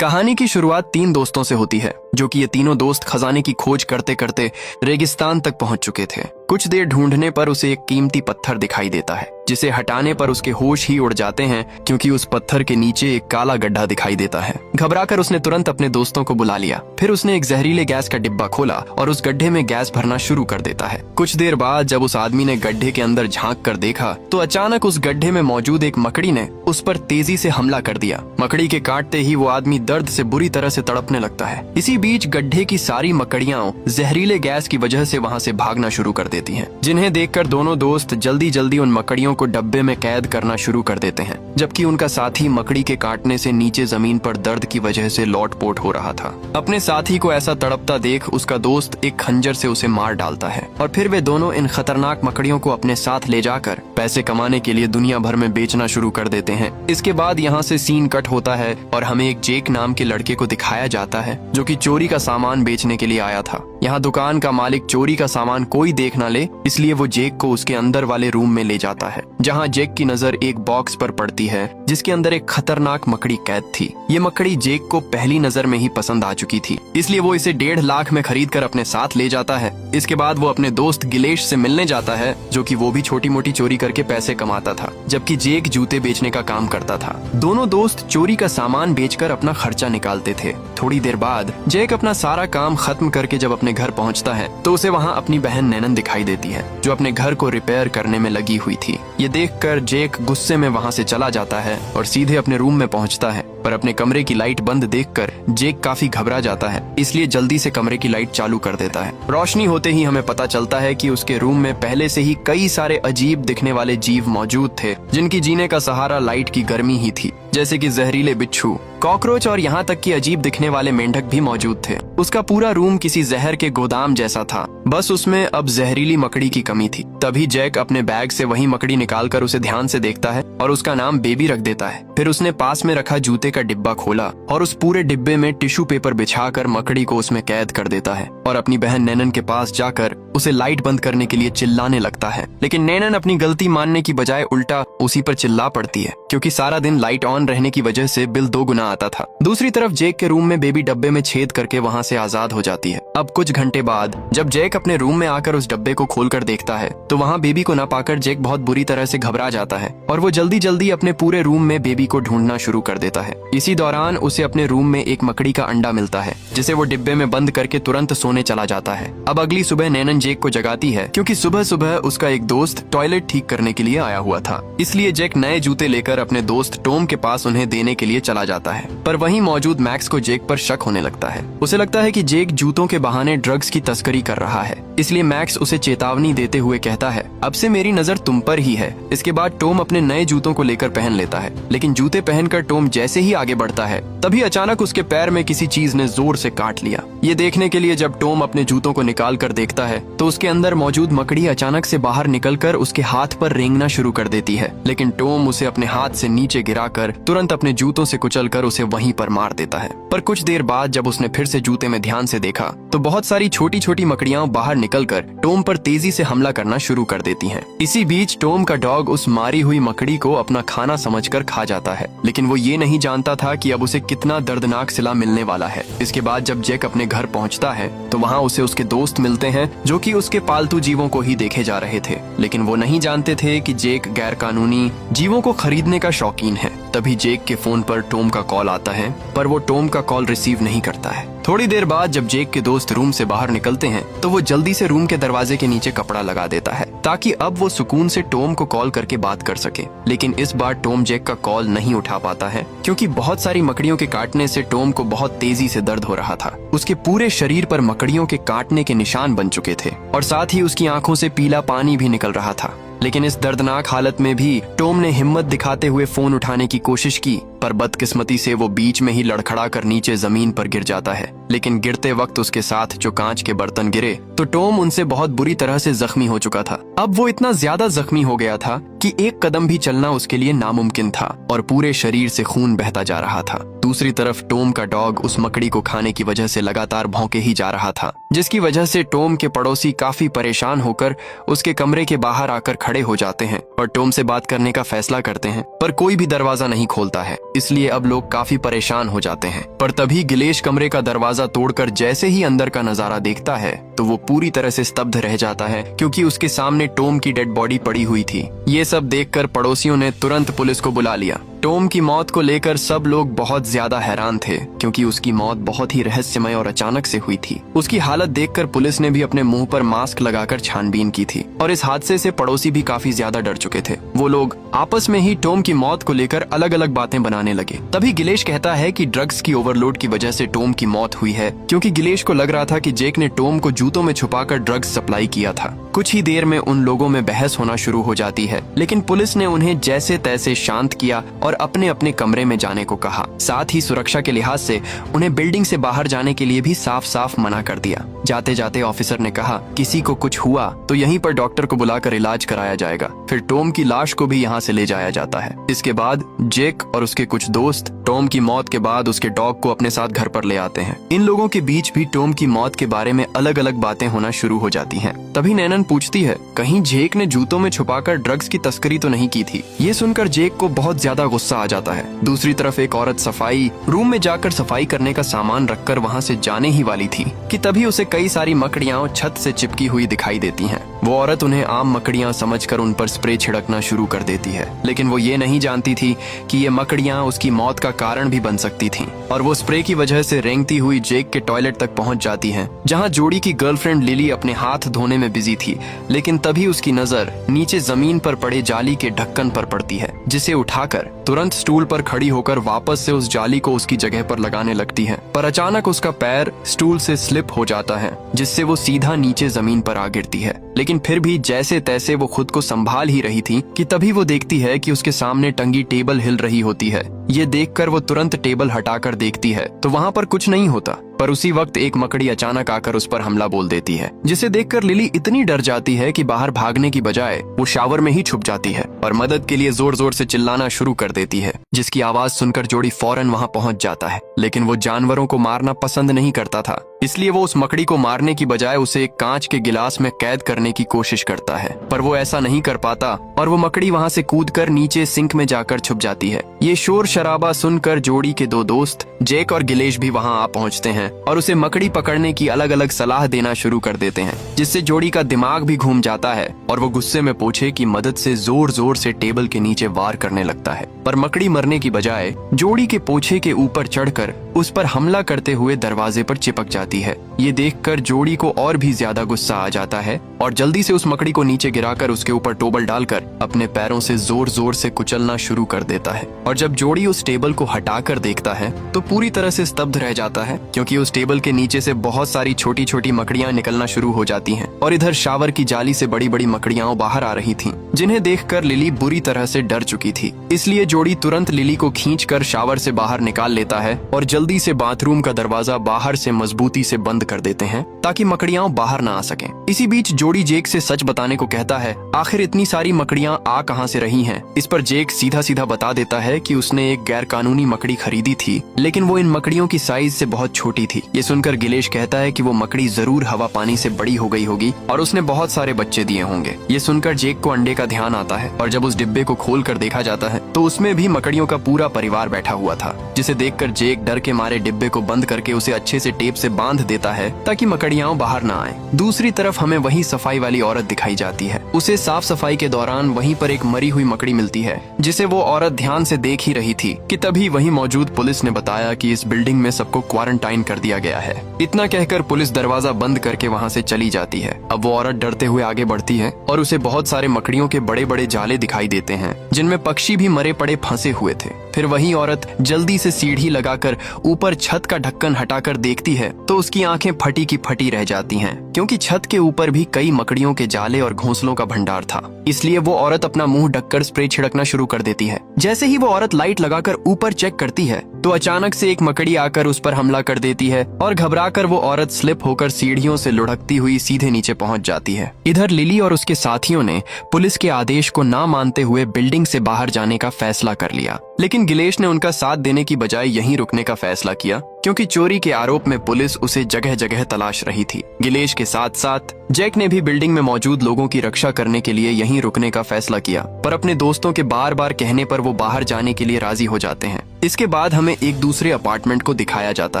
कहानी की शुरुआत तीन दोस्तों से होती है, जो कि ये तीनों दोस्त खजाने की खोज करते करते रेगिस्तान तक पहुंच चुके थे। कुछ देर ढूंढने पर उसे एक कीमती पत्थर दिखाई देता है, जिसे हटाने पर उसके होश ही उड़ जाते हैं, क्योंकि उस पत्थर के नीचे एक काला गड्ढा दिखाई देता है। घबराकर उसने तुरंत अपने दोस्तों को बुला लिया। फिर उसने एक जहरीले गैस का डिब्बा खोला और उस गड्ढे में गैस भरना शुरू कर देता है। कुछ देर बाद जब उस आदमी ने गड्ढे के अंदर झांक कर देखा तो अचानक उस गड्ढे में मौजूद एक मकड़ी ने उस पर तेजी से हमला कर दिया। मकड़ी के काटते ही वो आदमी दर्द से बुरी तरह से तड़पने लगता है। इसी बीच गड्ढे की सारी मकड़ियां जहरीले गैस की वजह से वहां से भागना शुरू कर देती हैं, जिन्हें देखकर दोनों दोस्त जल्दी जल्दी उन मकड़ियों को डब्बे में कैद करना शुरू कर देते हैं, जबकि उनका साथी मकड़ी के काटने से नीचे जमीन पर दर्द की वजह से लौटपोट हो रहा था। अपने साथी को ऐसा तड़पता देख उसका दोस्त एक खंजर से उसे मार डालता है और फिर वे दोनों इन खतरनाक मकड़ियों को अपने साथ ले जाकर पैसे कमाने के लिए दुनिया भर में बेचना शुरू कर देते हैं। इसके बाद यहाँ से सीन कट होता है और हमें एक जेक नाम के लड़के को दिखाया जाता है, जो कि चोरी का सामान बेचने के लिए आया था। यहाँ दुकान का मालिक चोरी का सामान कोई देख न ले, इसलिए वो जेक को उसके अंदर वाले रूम में ले जाता है, जहाँ जेक की नजर एक बॉक्स पर पड़ती है जिसके अंदर एक खतरनाक मकड़ी कैद थी। ये मकड़ी जेक को पहली नजर में ही पसंद आ चुकी थी, इसलिए वो इसे 1.5 लाख में खरीद कर अपने साथ ले जाता है। इसके बाद वो अपने दोस्त गिलेश से मिलने जाता है, जो कि वो भी छोटी मोटी चोरी करके पैसे कमाता था, जबकि जेक जूते बेचने का काम करता था। दोनों दोस्त चोरी का सामान बेचकर अपना खर्चा निकालते थे। थोड़ी देर बाद जेक अपना सारा काम खत्म करके जब अपने घर पहुंचता है तो उसे वहां अपनी बहन नैनन दिखाई देती है, जो अपने घर को रिपेयर करने में लगी हुई थी। ये देखकर जेक गुस्से में वहां से चला जाता है और सीधे अपने रूम में पहुंचता है, पर अपने कमरे की लाइट बंद देखकर जेक काफी घबरा जाता है, इसलिए जल्दी से कमरे की लाइट चालू कर देता है। रोशनी होते ही हमें पता चलता है कि उसके रूम में पहले से ही कई सारे अजीब दिखने वाले जीव मौजूद थे, जिनकी जीने का सहारा लाइट की गर्मी ही थी, जैसे कि जहरीले बिच्छू, कॉकरोच और यहाँ तक कि अजीब दिखने वाले मेंढक भी मौजूद थे। उसका पूरा रूम किसी जहर के गोदाम जैसा था, बस उसमें अब जहरीली मकड़ी की कमी थी। तभी जैक अपने बैग से वही मकड़ी निकालकर उसे ध्यान से देखता है और उसका नाम बेबी रख देता है। फिर उसने पास में रखा जूते का डिब्बा खोला और उस पूरे डिब्बे में टिश्यू पेपर बिछाकर मकड़ी को उसमें कैद कर देता है और अपनी बहन नैनन के पास जाकर उसे लाइट बंद करने के लिए चिल्लाने लगता है। लेकिन नैनन अपनी गलती मानने की बजाय उल्टा उसी पर चिल्ला पड़ती है, क्योंकि सारा दिन लाइट ऑन रहने की वजह से बिल 2 गुना आता था। दूसरी तरफ जेक के रूम में बेबी डब्बे में छेद करके वहाँ से आजाद हो जाती है। अब कुछ घंटे बाद जब जेक अपने रूम में आकर उस डब्बे को खोलकर देखता है तो वहाँ बेबी को न पाकर जेक बहुत बुरी तरह से घबरा जाता है और वो जल्दी जल्दी अपने पूरे रूम में बेबी को ढूंढना शुरू कर देता है। इसी दौरान उसे अपने रूम में एक मकड़ी का अंडा मिलता है, जिसे वो डिब्बे में बंद करके तुरंत सोने चला जाता है। अब अगली सुबह नैनन जेक को जगाती है, क्योंकि सुबह सुबह उसका एक दोस्त टॉयलेट ठीक करने के लिए आया हुआ था। इसलिए जेक नए जूते लेकर अपने दोस्त टॉम के पास उन्हें देने के लिए चला जाता है, पर वहीं मौजूद मैक्स को जेक पर शक होने लगता है। उसे लगता है कि जेक जूतों के बहाने ड्रग्स की तस्करी कर रहा है, इसलिए मैक्स उसे चेतावनी देते हुए कहता है, अब से मेरी नजर तुम पर ही है। इसके बाद टॉम अपने नए जूतों को लेकर पहन लेता है, लेकिन जूते पहनकर टॉम जैसे ही आगे बढ़ता है तभी अचानक उसके पैर में किसी चीज ने जोर से काट लिया। ये देखने के लिए जब टॉम अपने जूतों को निकाल कर देखता है तो उसके अंदर मौजूद मकड़ी अचानक से बाहर निकलकर उसके हाथ पर रेंगना शुरू कर देती है, लेकिन टॉम उसे अपने हाथ से नीचे गिराकर तुरंत अपने जूतों से कुचलकर उसे वहीं पर मार देता है। पर कुछ देर बाद जब उसने फिर से जूते में ध्यान से देखा तो बहुत सारी छोटी छोटी मकड़ियां बाहर निकलकर टॉम पर तेजी से हमला करना शुरू कर देती हैं। इसी बीच टॉम का डॉग उस मारी हुई मकड़ी को अपना खाना समझकर खा जाता है, लेकिन वो ये नहीं जानता था कि अब उसे कितना दर्दनाक सिला मिलने वाला है। इसके बाद जब जेक अपने घर पहुंचता है तो वहाँ उसे उसके दोस्त मिलते हैं, जो कि उसके पालतू जीवों को ही देखे जा रहे थे, लेकिन वो नहीं जानते थे कि जेक गैर कानूनी जीवों को खरीदने का शौकीन है। तभी जेक के फोन पर टॉम का कॉल आता है, पर वो टॉम का कॉल रिसीव नहीं करता है। थोड़ी देर बाद जब जेक के दोस्त रूम से बाहर निकलते हैं तो वो जल्दी से रूम के दरवाजे के नीचे कपड़ा लगा देता है, ताकि अब वो सुकून से टॉम को कॉल करके बात कर सके। लेकिन इस बार टॉम जेक का कॉल नहीं उठा पाता है, क्योंकि बहुत सारी मकड़ियों के काटने से टॉम को बहुत तेजी से दर्द हो रहा था। उसके पूरे शरीर पर मकड़ियों के काटने के निशान बन चुके थे और साथ ही उसकी आंखों से पीला पानी भी निकल रहा था। लेकिन इस दर्दनाक हालत में भी टॉम ने हिम्मत दिखाते हुए फोन उठाने की कोशिश की, पर बदकिस्मती से वो बीच में ही लड़खड़ा कर नीचे जमीन पर गिर जाता है। लेकिन गिरते वक्त उसके साथ जो कांच के बर्तन गिरे तो टॉम उनसे बहुत बुरी तरह से जख्मी हो चुका था। अब वो इतना ज्यादा जख्मी हो गया था कि एक कदम भी चलना उसके लिए नामुमकिन था और पूरे शरीर से खून बहता जा रहा था। दूसरी तरफ टॉम का डॉग उस मकड़ी को खाने की वजह से लगातार भौंके ही जा रहा था, जिसकी वजह से टॉम के पड़ोसी काफी परेशान होकर उसके कमरे के बाहर आकर खड़े हो जाते हैं और टॉम से बात करने का फैसला करते हैं, पर कोई भी दरवाजा नहीं खोलता है। इसलिए अब लोग काफी परेशान हो जाते हैं। पर तभी गिलेश कमरे का दरवाजा तोड़कर जैसे ही अंदर का नजारा देखता है तो वो पूरी तरह से स्तब्ध रह जाता है, क्योंकि उसके सामने टॉम की डेड बॉडी पड़ी हुई थी। ये सब देखकर पड़ोसियों ने तुरंत पुलिस को बुला लिया। टॉम की मौत को लेकर सब लोग बहुत ज्यादा हैरान थे, क्योंकि उसकी मौत बहुत ही रहस्यमय और अचानक से हुई थी। उसकी हालत देखकर पुलिस ने भी अपने मुंह पर मास्क लगाकर छानबीन की थी, और इस हादसे से पड़ोसी भी काफी ज्यादा डर चुके थे। वो लोग आपस में ही टॉम की मौत को लेकर अलग अलग बातें बनाने लगे। तभी गिलेश कहता है कि ड्रग्स की ओवरलोड की वजह से टॉम की मौत हुई है, क्योंकि गिलेश को लग रहा था कि जेक ने टॉम को जूतों में छुपाकर ड्रग्स सप्लाई किया था। कुछ ही देर में उन लोगों में बहस होना शुरू हो जाती है, लेकिन पुलिस ने उन्हें जैसे तैसे शांत किया और अपने अपने कमरे में जाने को कहा। साथ ही सुरक्षा के लिहाज से उन्हें बिल्डिंग से बाहर जाने के लिए भी साफ साफ मना कर दिया। जाते जाते ऑफिसर ने कहा, किसी को कुछ हुआ तो यहीं पर डॉक्टर को बुलाकर इलाज कराया जाएगा। फिर टॉम की लाश को भी यहाँ से ले जाया जाता है। इसके बाद जेक और उसके कुछ दोस्त टॉम की मौत के बाद उसके डॉग को अपने साथ घर पर ले आते हैं। इन लोगों के बीच भी टॉम की मौत के बारे में अलग अलग बातें होना शुरू हो जाती हैं। तभी नैनन पूछती है, कहीं जेक ने जूतों में छुपाकर ड्रग्स की तस्करी तो नहीं की थी। ये सुनकर जेक को बहुत ज्यादा गुस्सा आ जाता है। दूसरी तरफ एक औरत सफाई रूम में जाकर सफाई करने का सामान रखकर वहाँ से जाने ही वाली थी कि तभी उसे कई सारी मकड़ियाँ छत से चिपकी हुई दिखाई देती हैं। वो औरत उन्हें आम मकड़ियाँ समझकर उन पर स्प्रे छिड़कना शुरू कर देती है, लेकिन वो ये नहीं जानती थी कि ये मकड़ियाँ उसकी मौत का कारण भी बन सकती थीं। और वो स्प्रे की वजह से रेंगती हुई जेक के टॉयलेट तक पहुंच जाती हैं, जहां जोड़ी की गर्लफ्रेंड लिली अपने हाथ धोने में बिजी थी। लेकिन तभी उसकी नजर नीचे जमीन पर पड़े जाली के ढक्कन पर पड़ती है, जिसे उठाकर तुरंत स्टूल पर खड़ी होकर वापस से उस जाली को उसकी जगह पर लगाने लगती है। पर अचानक उसका पैर स्टूल से स्लिप हो जाता है, जिससे वो सीधा नीचे जमीन पर आ गिरती है। लेकिन फिर भी जैसे तैसे वो खुद को संभाल ही रही थी कि तभी वो देखती है कि उसके सामने टंगी टेबल हिल रही होती है। ये देखकर वो तुरंत टेबल हटाकर देखती है तो वहाँ पर कुछ नहीं होता। पर उसी वक्त एक मकड़ी अचानक आकर उस पर हमला बोल देती है, जिसे देखकर लिली इतनी डर जाती है कि बाहर भागने की बजाय वो शावर में ही छुप जाती है और मदद के लिए जोर जोर से चिल्लाना शुरू कर देती है, जिसकी आवाज सुनकर जोड़ी फौरन वहाँ पहुँच जाता है। लेकिन वो जानवरों को मारना पसंद नहीं करता था, इसलिए वो उस मकड़ी को मारने की बजाय उसे एक कांच के गिलास में कैद करने की कोशिश करता है। पर वो ऐसा नहीं कर पाता और वो मकड़ी वहाँ से कूदकर नीचे सिंक में जाकर छुप जाती है। ये शोर शराबा सुनकर जोड़ी के दो दोस्त जेक और गिलेश भी वहाँ आ पहुँचते हैं और उसे मकड़ी पकड़ने की अलग अलग सलाह देना शुरू कर देते हैं, जिससे जोड़ी का दिमाग भी घूम जाता है और वो गुस्से में पूछे की मदद से जोर जोर से टेबल के नीचे वार करने लगता है। पर मकड़ी मरने की बजाय जोड़ी के पोछे के ऊपर चढ़कर उस पर हमला करते हुए दरवाजे पर चिपक जाती है। ये देखकर जोड़ी को और भी ज्यादा गुस्सा आ जाता है और जल्दी से उस मकड़ी को नीचे गिराकर उसके ऊपर टोबल डालकर अपने पैरों से जोर जोर से कुचलना शुरू कर देता है। और जब जोड़ी उस टेबल को हटाकर देखता है तो पूरी तरह से स्तब्ध रह जाता है, क्योंकि उस टेबल के नीचे से बहुत सारी छोटी छोटी मकड़ियां निकलना शुरू हो जाती हैं और इधर शावर की जाली से बड़ी बड़ी मकड़ियां बाहर आ रही थीं, जिन्हें देखकर लिली बुरी तरह से डर चुकी थी। इसलिए जोड़ी तुरंत लिली को खींचकर शावर से बाहर निकाल लेता है और जल्दी से बाथरूम का दरवाजा बाहर से मजबूती से बंद कर देते हैं ताकि मकड़ियां बाहर ना आ सकें। इसी बीच जोड़ी जेक से सच बताने को कहता है, आखिर इतनी सारी मकड़ियां आ कहां से रही हैं। इस पर जेक सीधा सीधा बता देता है कि उसने एक गैर कानूनी मकड़ी खरीदी थी, लेकिन वो इन मकड़ियों की साइज से बहुत छोटी थी। ये सुनकर गिलेश कहता है कि वो मकड़ी जरूर हवा पानी से बड़ी हो गई होगी और उसने बहुत सारे बच्चे दिए होंगे। ये सुनकर जेक को अंडे का ध्यान आता है और जब उस डिब्बे को खोल कर देखा जाता है तो उसमें भी मकड़ियों का पूरा परिवार बैठा हुआ था, जिसे देखकर जेक डर के मारे डिब्बे को बंद करके उसे अच्छे से टेप से बांध देता है ताकि मकड़ियां बाहर ना आए। दूसरी तरफ हमें वही सफाई वाली औरत दिखाई जाती है। उसे साफ सफाई के दौरान वहीं पर एक मरी हुई मकड़ी मिलती है, जिसे वो औरत ध्यान से देख ही रही थी कि तभी वहीं मौजूद पुलिस ने बताया कि इस बिल्डिंग में सबको क्वारंटाइन कर दिया गया है। इतना कहकर पुलिस दरवाजा बंद करके वहाँ से चली जाती है। अब वो औरत डरते हुए आगे बढ़ती है और उसे बहुत सारे मकड़ियों के बड़े बड़े जाले दिखाई देते हैं, जिनमें पक्षी भी मरे पड़े फंसे हुए थे। फिर वही औरत जल्दी से सीढ़ी लगाकर ऊपर छत का ढक्कन हटाकर देखती है तो उसकी आंखें फटी की फटी रह जाती हैं, क्योंकि छत के ऊपर भी कई मकड़ियों के जाले और घोंसलों का भंडार था। इसलिए वो औरत अपना मुंह ढककर स्प्रे छिड़कना शुरू कर देती है। जैसे ही वो औरत लाइट लगाकर ऊपर चेक करती है तो अचानक से एक मकड़ी आकर उस पर हमला कर देती है और घबराकर वो औरत स्लिप होकर सीढ़ियों से लुढ़कती हुई सीधे नीचे पहुंच जाती है। इधर लिली और उसके साथियों ने पुलिस के आदेश को ना मानते हुए बिल्डिंग से बाहर जाने का फैसला कर लिया, लेकिन गिलेश ने उनका साथ देने की बजाय यहीं रुकने का फैसला किया क्योंकि चोरी के आरोप में पुलिस उसे जगह जगह तलाश रही थी। गिलेश के साथ साथ जैक ने भी बिल्डिंग में मौजूद लोगों की रक्षा करने के लिए यहीं रुकने का फैसला किया, पर अपने दोस्तों के बार बार कहने पर वो बाहर जाने के लिए राजी हो जाते हैं। इसके बाद हमें एक दूसरे अपार्टमेंट को दिखाया जाता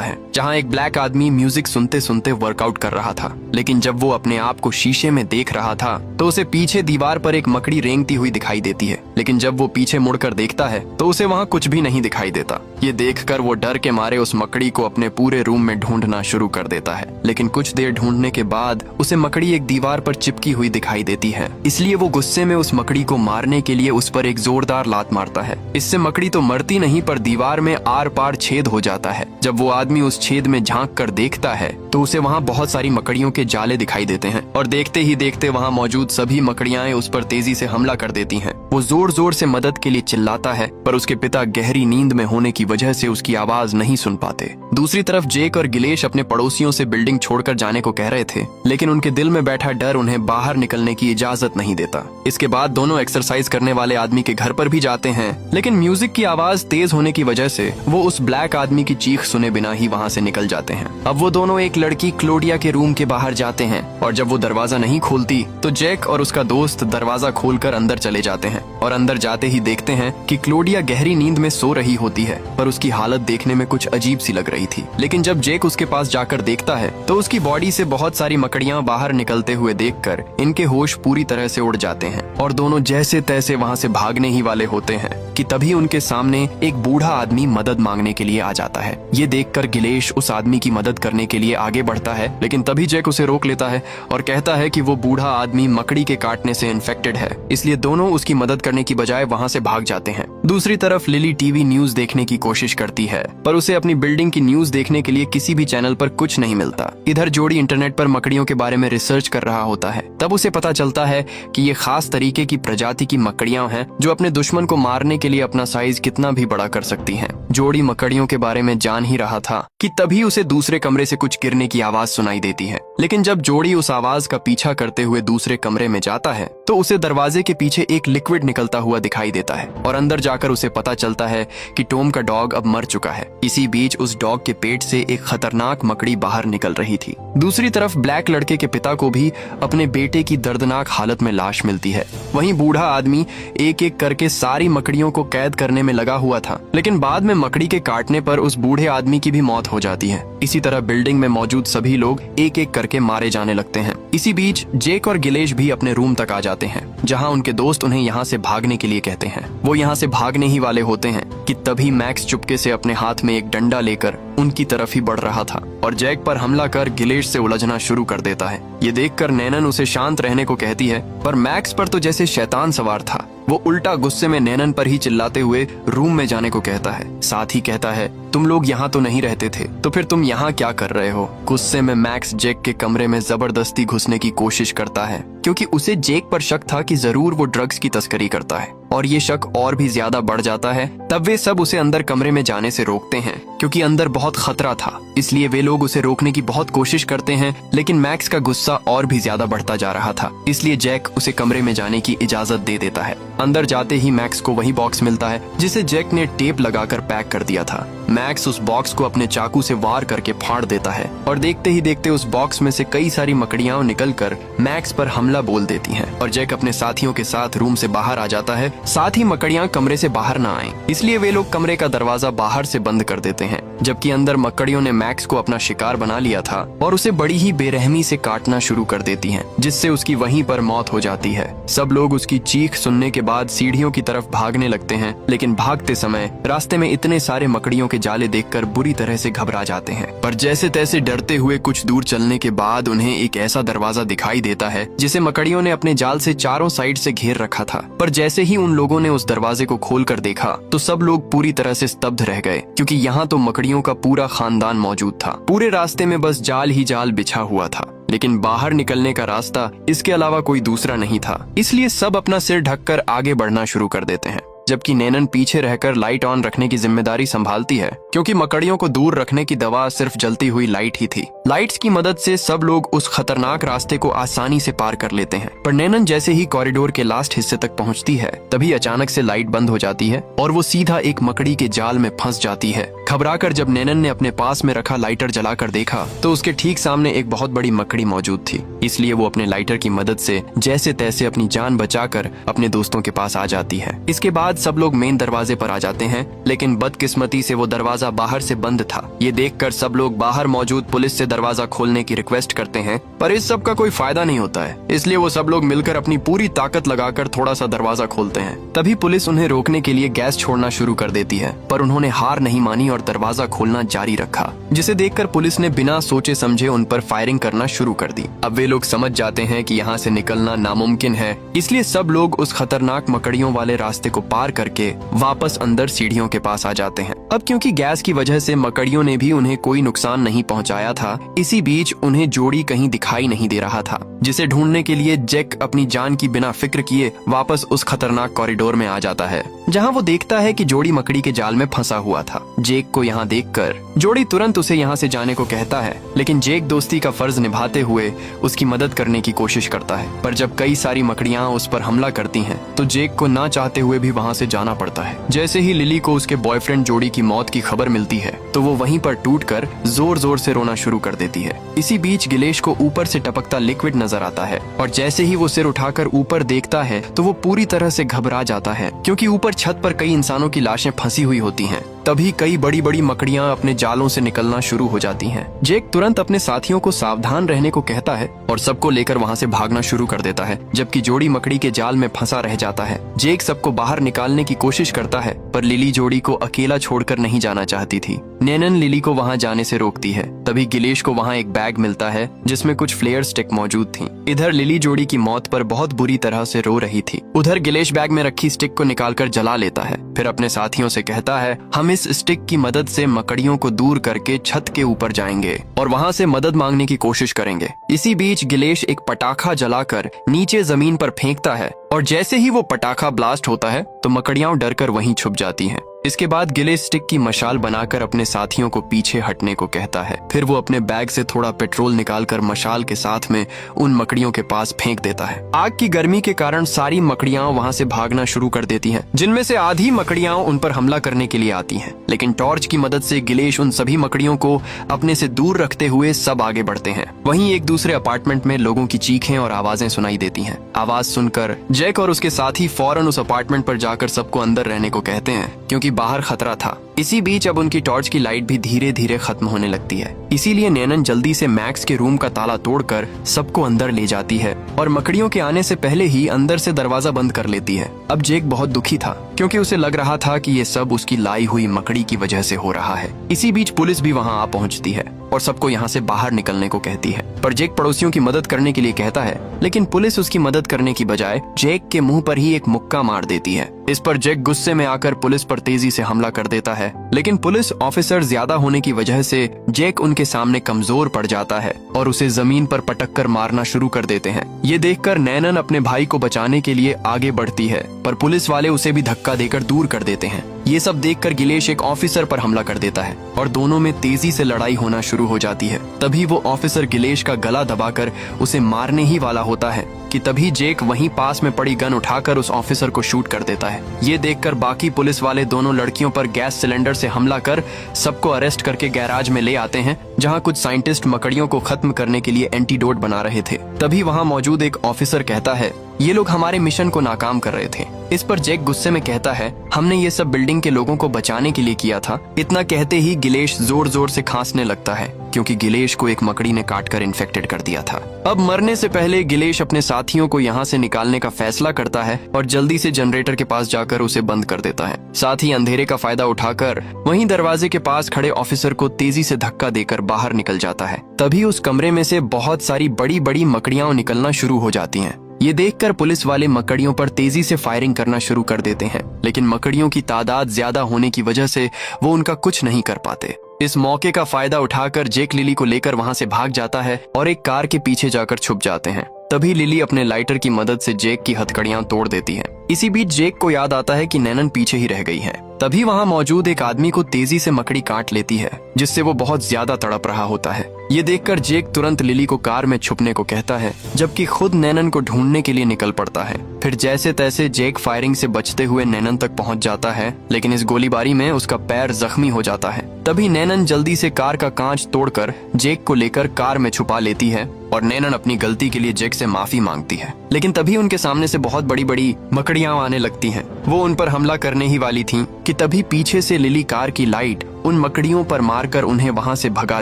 है, जहां एक ब्लैक आदमी म्यूजिक सुनते सुनते वर्कआउट कर रहा था। लेकिन जब वो अपने आप को शीशे में देख रहा था तो उसे पीछे दीवार पर एक मकड़ी रेंगती हुई दिखाई देती है। लेकिन जब वो पीछे मुड़कर देखता है तो उसे वहां कुछ भी नहीं दिखाई देता। ये देखकर वो डर के मारे उस मकड़ी को अपने पूरे रूम में ढूंढना शुरू कर देता है। लेकिन कुछ देर ढूंढने के बाद उसे मकड़ी एक दीवार पर चिपकी हुई दिखाई देती है। इसलिए वो गुस्से में उस मकड़ी को मारने के लिए उस पर एक जोरदार लात मारता है। इससे मकड़ी तो मरती नहीं, पर दीवार में आर पार छेद हो जाता है। जब वो आदमी उस छेद में झांक कर देखता है तो उसे वहाँ बहुत सारी मकड़ियों के जाले दिखाई देते हैं, और देखते ही देखते वहाँ मौजूद सभी मकड़ियाँ उस पर तेजी से हमला कर देती हैं। वो जोर जोर से मदद के लिए चिल्लाता है, पर उसके पिता गहरी नींद में होने की वजह से उसकी आवाज नहीं सुन पाते। दूसरी तरफ जेक और गिलेश अपने पड़ोसियों से बिल्डिंग छोड़कर जाने को कह रहे थे, लेकिन उनके दिल में बैठा डर उन्हें बाहर निकलने की इजाजत नहीं देता। इसके बाद दोनों एक्सरसाइज करने वाले आदमी के घर पर भी जाते हैं, लेकिन म्यूजिक की आवाज तेज होने की वजह से वो उस ब्लैक आदमी की चीख सुने बिना ही वहाँ से निकल जाते हैं। अब वो दोनों एक लड़की क्लोडिया के रूम के बाहर जाते हैं, और जब वो दरवाजा नहीं खोलती तो जैक और उसका दोस्त दरवाजा खोलकर अंदर चले जाते हैं, और अंदर जाते ही देखते हैं कि क्लोडिया गहरी नींद में सो रही होती है, पर उसकी हालत देखने में कुछ अजीब सी लग रही थी। लेकिन जब जैक उसके पास जाकर देखता है तो उसकी बॉडी से बहुत सारी मकड़ियां बाहर निकलते हुए देखकर इनके होश पूरी तरह से उड़ जाते हैं, और दोनों जैसे तैसे वहाँ से भागने ही वाले होते हैं कि तभी उनके सामने एक बूढ़ा आदमी मदद मांगने के लिए आ जाता है। ये देखकर गिलेश उस आदमी की मदद करने के लिए आगे बढ़ता है, लेकिन तभी जैक उसे रोक लेता है और कहता है कि वो बूढ़ा आदमी मकड़ी के काटने से इन्फेक्टेड है, इसलिए दोनों उसकी मदद करने की बजाय वहाँ से भाग जाते हैं। दूसरी तरफ लिली टीवी न्यूज देखने की कोशिश करती है, पर उसे अपनी बिल्डिंग की न्यूज देखने के लिए किसी भी चैनल पर कुछ नहीं मिलता। इधर जोड़ी इंटरनेट पर मकड़ियों के बारे में रिसर्च कर रहा होता है। तब उसे पता चलता है कि ये खास तरीके की प्रजाति की मकड़ियां हैं जो अपने दुश्मन को मारने के लिए अपना साइज कितना भी बड़ा कर सकती हैं। जोड़ी मकड़ियों के बारे में जान ही रहा था कि तभी उसे दूसरे कमरे से कुछ गिरने की आवाज सुनाई देती है। लेकिन जब जोड़ी उस आवाज का पीछा करते हुए दूसरे कमरे में जाता है तो उसे दरवाजे के पीछे एक लिक्विड निकलता हुआ दिखाई देता है, और अंदर जाकर उसे पता चलता है कि टॉम का डॉग अब मर चुका है। इसी बीच उस डॉग के पेट से एक खतरनाक मकड़ी बाहर निकल रही थी। दूसरी तरफ ब्लैक लड़के के पिता को भी अपने बेटे की दर्दनाक हालत में लाश मिलती है। वहीं बूढ़ा आदमी एक एक करके सारी मकड़ियों को कैद करने में लगा हुआ था, लेकिन बाद में मकड़ी के काटने पर उस बूढ़े आदमी की भी मौत हो जाती है। इसी तरह बिल्डिंग में मौजूद सभी लोग एक एक करके मारे जाने लगते हैं। इसी बीच जेक और गिलेश भी अपने रूम तक आ जाते हैं, जहां उनके दोस्त उन्हें यहाँ से भागने के लिए कहते हैं। वो यहाँ से भागने ही वाले होते हैं कि तभी मैक्स चुपके से अपने हाथ में एक डंडा लेकर उनकी तरफ ही बढ़ रहा था, और जैक पर हमला कर गिलेश से उलझना शुरू कर देता है। ये देखकर नैनन उसे शांत रहने को कहती है, पर मैक्स पर तो जैसे शैतान सवार था। वो उल्टा गुस्से में नैनन पर ही चिल्लाते हुए रूम में जाने को कहता है। साथ ही कहता है, तुम लोग यहाँ तो नहीं रहते थे, तो फिर तुम यहाँ क्या कर रहे हो? गुस्से में मैक्स जेक के कमरे में जबरदस्ती घुसने की कोशिश करता है, क्योंकि उसे जेक पर शक था कि जरूर वो ड्रग्स की तस्करी करता है, और ये शक और भी ज्यादा बढ़ जाता है। तब वे सब उसे अंदर कमरे में जाने से रोकते हैं, क्योंकि अंदर बहुत खतरा था। इसलिए वे लोग उसे रोकने की बहुत कोशिश करते हैं, लेकिन मैक्स का गुस्सा और भी ज्यादा बढ़ता जा रहा था। इसलिए जैक उसे कमरे में जाने की इजाजत दे देता है। अंदर जाते ही मैक्स को वही बॉक्स मिलता है जिसे जैक ने टेप लगाकर पैक कर दिया था। मैक्स उस बॉक्स को अपने चाकू से वार करके फाड़ देता है, और देखते ही देखते उस बॉक्स में से कई सारी मकड़ियां निकलकर मैक्स पर हमला बोल देती हैं, और जैक अपने साथियों के साथ रूम से बाहर आ जाता है। साथ ही मकड़ियां कमरे से बाहर ना आएं, इसलिए वे लोग कमरे का दरवाजा बाहर से बंद कर देते हैं, जबकि अंदर मकड़ियों ने मैक्स को अपना शिकार बना लिया था और उसे बड़ी ही बेरहमी से काटना शुरू कर देती हैं, जिससे उसकी वहीं पर मौत हो जाती है। सब लोग उसकी चीख सुनने के बाद सीढ़ियों की तरफ भागने लगते हैं, लेकिन भागते समय रास्ते में इतने सारे मकड़ियों के जाले देखकर बुरी तरह से घबरा जाते हैं। पर जैसे तैसे डरते हुए कुछ दूर चलने के बाद उन्हें एक ऐसा दरवाजा दिखाई देता है जिसे मकड़ियों ने अपने जाल से चारों साइड से घेर रखा था। पर जैसे ही उन लोगों ने उस दरवाजे को खोलकर देखा तो सब लोग पूरी तरह से स्तब्ध रह गए, क्योंकि यहाँ तो मकड़ियों का पूरा खानदान मौजूद था। पूरे रास्ते में बस जाल ही जाल बिछा हुआ था, लेकिन बाहर निकलने का रास्ता इसके अलावा कोई दूसरा नहीं था। इसलिए सब अपना सिर ढककर आगे बढ़ना शुरू कर देते हैं, जबकि नैनन पीछे रहकर लाइट ऑन रखने की जिम्मेदारी संभालती है। क्योंकि मकड़ियों को दूर रखने की दवा सिर्फ जलती हुई लाइट ही थी। लाइट्स की मदद से सब लोग उस खतरनाक रास्ते को आसानी से पार कर लेते हैं, पर नैनन जैसे ही कॉरिडोर के लास्ट हिस्से तक पहुंचती है तभी अचानक से लाइट बंद हो जाती है और वो सीधा एक मकड़ी के जाल में फंस जाती है। घबराकर जब नैनन ने अपने पास में रखा लाइटर जलाकर देखा तो उसके ठीक सामने एक बहुत बड़ी मकड़ी मौजूद थी, इसलिए वो अपने लाइटर की मदद से जैसे तैसे अपनी जान बचाकर अपने दोस्तों के पास आ जाती है। इसके बाद सब लोग मेन दरवाजे पर आ जाते हैं, लेकिन बदकिस्मती से वो दरवाजा बाहर से बंद था। ये देखकर सब लोग बाहर मौजूद पुलिस से दरवाजा खोलने की रिक्वेस्ट करते हैं, पर इस सब का कोई फायदा नहीं होता है, इसलिए वो सब लोग मिलकर अपनी पूरी ताकत लगाकर थोड़ा सा दरवाजा खोलते हैं। तभी पुलिस उन्हें रोकने के लिए गैस छोड़ना शुरू कर देती है, पर उन्होंने हार नहीं मानी और दरवाजा खोलना जारी रखा, जिसे देखकर पुलिस ने बिना सोचे समझे उन पर फायरिंग करना शुरू कर दी। अब वे लोग समझ जाते हैं कि यहाँ से निकलना नामुमकिन है, इसलिए सब लोग उस खतरनाक मकड़ियों वाले रास्ते को पार करके वापस अंदर सीढ़ियों के पास आ जाते हैं। अब क्योंकि गैस की वजह से मकड़ियों ने भी उन्हें कोई नुकसान नहीं पहुंचाया था, इसी बीच उन्हें जोड़ी कहीं दिखाई नहीं दे रहा था, जिसे ढूंढने के लिए जैक अपनी जान की बिना फिक्र किए वापस उस खतरनाक कॉरिडोर में आ जाता है, जहां वो देखता है कि जोड़ी मकड़ी के जाल में फंसा हुआ था। जैक को यहाँ देखकर जोड़ी तुरंत उसे यहाँ से जाने को कहता है, लेकिन जैक दोस्ती का फर्ज निभाते हुए उसकी मदद करने की कोशिश करता है। पर जब कई सारी मकड़ियां उस पर हमला करती हैं, तो जैक को ना चाहते हुए भी वहाँ से जाना पड़ता है। जैसे ही लिली को उसके बॉयफ्रेंड जोड़ी की मौत की खबर मिलती है, तो वो वहीं पर टूटकर जोर जोर से रोना शुरू कर देती है। इसी बीच गिलेश को ऊपर से टपकता लिक्विड नजर आता है, और जैसे ही वो सिर उठाकर ऊपर देखता है तो वो पूरी तरह से घबरा जाता है, क्योंकि ऊपर छत पर कई इंसानों की लाशें फंसी हुई होती हैं। तभी कई बड़ी बड़ी मकड़ियां अपने जालों से निकलना शुरू हो जाती हैं। जैक तुरंत अपने साथियों को सावधान रहने को कहता है और सबको लेकर वहां से भागना शुरू कर देता है, जबकि जोड़ी मकड़ी के जाल में फंसा रह जाता है। जैक सबको बाहर निकालने की कोशिश करता है, पर लिली जोड़ी को अकेला छोड़कर नहीं जाना चाहती थी। नैनन लिली को वहां जाने से रोकती है। तभी गिलेश को वहां एक बैग मिलता है जिसमें कुछ फ्लेयर स्टिक मौजूद थी। इधर लिली जोड़ी की मौत पर बहुत बुरी तरह से रो रही थी। उधर गिलेश बैग में रखी स्टिक को निकालकर जला लेता है, फिर अपने साथियों से कहता है, हम इस स्टिक की मदद से मकड़ियों को दूर करके छत के ऊपर जाएंगे और वहां से मदद मांगने की कोशिश करेंगे। इसी बीच गिलेश एक पटाखा जलाकर नीचे जमीन पर फेंकता है, और जैसे ही वो पटाखा ब्लास्ट होता है तो मकड़ियां डरकर वहीं छुप जाती हैं। इसके बाद गिलेश स्टिक की मशाल बनाकर अपने साथियों को पीछे हटने को कहता है। फिर वो अपने बैग से थोड़ा पेट्रोल निकालकर मशाल के साथ में उन मकड़ियों के पास फेंक देता है। आग की गर्मी के कारण सारी मकड़ियां वहां से भागना शुरू कर देती हैं, जिनमें से आधी मकड़ियां उन पर हमला करने के लिए आती हैं। लेकिन टॉर्च की मदद से गिलेश उन सभी मकड़ियों को अपने से दूर रखते हुए सब आगे बढ़ते हैं। वहीं एक दूसरे अपार्टमेंट में लोगों की चीखें और आवाजें सुनाई देती हैं। आवाज सुनकर जैक और उसके साथी फौरन उस अपार्टमेंट पर जाकर सबको अंदर रहने को कहते हैं, क्योंकि बाहर खतरा था। इसी बीच अब उनकी टॉर्च की लाइट भी धीरे धीरे खत्म होने लगती है, इसीलिए नैनन जल्दी से मैक्स के रूम का ताला तोड़कर सबको अंदर ले जाती है और मकड़ियों के आने से पहले ही अंदर से दरवाजा बंद कर लेती है। अब जैक बहुत दुखी था, क्योंकि उसे लग रहा था कि ये सब उसकी लाई हुई मकड़ी की वजह से हो रहा है। इसी बीच पुलिस भी वहाँ आ पहुँचती है और सबको यहाँ से बाहर निकलने को कहती है, पर जैक पड़ोसियों की मदद करने के लिए कहता है, लेकिन पुलिस उसकी मदद करने की बजाय जैक के मुंह पर ही एक मुक्का मार देती है। इस पर जैक गुस्से में आकर पुलिस पर तेजी से हमला कर देता है, लेकिन पुलिस ऑफिसर ज्यादा होने की वजह से जैक उनके सामने कमजोर पड़ जाता है और उसे जमीन पर पटक कर मारना शुरू कर देते हैं। ये देखकर नैनन अपने भाई को बचाने के लिए आगे बढ़ती है, पर पुलिस वाले उसे भी धक्का देकर दूर कर देते हैं। ये सब देखकर गिलेश एक ऑफिसर पर हमला कर देता है और दोनों में तेजी से लड़ाई होना शुरू हो जाती है। तभी वो ऑफिसर गिलेश का गला दबाकर उसे मारने ही वाला होता है कि तभी जैक वहीं पास में पड़ी गन उठाकर उस ऑफिसर को शूट कर देता है। ये देखकर बाकी पुलिस वाले दोनों लड़कियों पर गैस सिलेंडर से हमला कर सबको अरेस्ट करके गैराज में ले आते हैं, जहां कुछ साइंटिस्ट मकड़ियों को खत्म करने के लिए एंटीडोट बना रहे थे। तभी वहां मौजूद एक ऑफिसर कहता है, ये लोग हमारे मिशन को नाकाम कर रहे थे। इस पर जैक गुस्से में कहता है, हमने ये सब बिल्डिंग के लोगों को बचाने के लिए किया था। इतना कहते ही गिलेश जोर जोर से खांसने लगता है, क्योंकि गिलेश को एक मकड़ी ने काटकर इन्फेक्टेड कर दिया था। अब मरने से पहले गिलेश अपने साथियों को यहाँ से निकालने का फैसला करता है और जल्दी से जनरेटर के पास जाकर उसे बंद कर देता है। साथ ही अंधेरे का फायदा उठाकर वहीं दरवाजे के पास खड़े ऑफिसर को तेजी से धक्का देकर बाहर निकल जाता है। तभी उस कमरे में से बहुत सारी बड़ी बड़ी मकड़ियां निकलना शुरू हो जाती हैं। ये देखकर पुलिस वाले मकड़ियों पर तेजी से फायरिंग करना शुरू कर देते हैं, लेकिन मकड़ियों की तादाद ज्यादा होने की वजह से वो उनका कुछ नहीं कर पाते। इस मौके का फायदा उठाकर जैक लिली को लेकर वहां से भाग जाता है और एक कार के पीछे जाकर छुप जाते हैं। तभी लिली अपने लाइटर की मदद से जैक की हथकड़ियां तोड़ देती है। इसी बीच जैक को याद आता है कि नैनन पीछे ही रह गई है। तभी वहाँ मौजूद एक आदमी को तेजी से मकड़ी काट लेती है, जिससे वो बहुत ज्यादा तड़प रहा होता है। ये देखकर जेक तुरंत लिली को कार में छुपने को कहता है, जबकि खुद नैनन को ढूंढने के लिए निकल पड़ता है। फिर जैसे तैसे जेक फायरिंग से बचते हुए नैनन तक पहुंच जाता है, लेकिन इस गोलीबारी में उसका पैर जख्मी हो जाता है। तभी नैनन जल्दी से कार का कांच तोड़कर जेक को लेकर कार में छुपा लेती है और नैनन अपनी गलती के लिए जेक से माफी मांगती है। लेकिन तभी उनके सामने से बहुत बड़ी बड़ी मकड़ियां आने लगती हैं। वो उन पर हमला करने ही वाली थीं कि तभी पीछे से लिली कार की लाइट उन मकड़ियों पर मारकर उन्हें वहां से भगा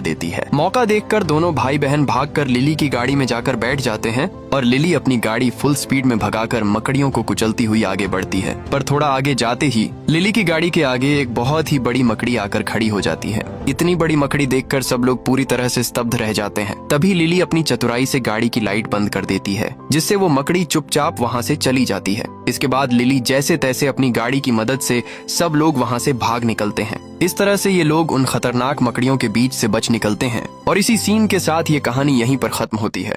देती है। मौका देखकर दोनों भाई बहन भागकर लिली की गाड़ी में जाकर बैठ जाते हैं और लिली अपनी गाड़ी फुल स्पीड में भगाकर मकड़ियों को कुचलती हुई आगे बढ़ती है। पर थोड़ा आगे जाते ही लिली की गाड़ी के आगे एक बहुत ही बड़ी मकड़ी आकर खड़ी हो जाती है। इतनी बड़ी मकड़ी देखकर सब लोग पूरी तरह से स्तब्ध रह जाते हैं। तभी लिली अपनी चतुराई से गाड़ी की लाइट बंद कर देती है, जिससे वो मकड़ी चुपचाप वहां से चली जाती है। इसके बाद लिली जैसे तैसे अपनी गाड़ी की मदद से सब लोग वहां से भाग निकलते हैं। इस तरह से ये लोग उन खतरनाक मकड़ियों के बीच से बच निकलते हैं और इसी सीन के साथ ये कहानी यहीं पर खत्म होती है।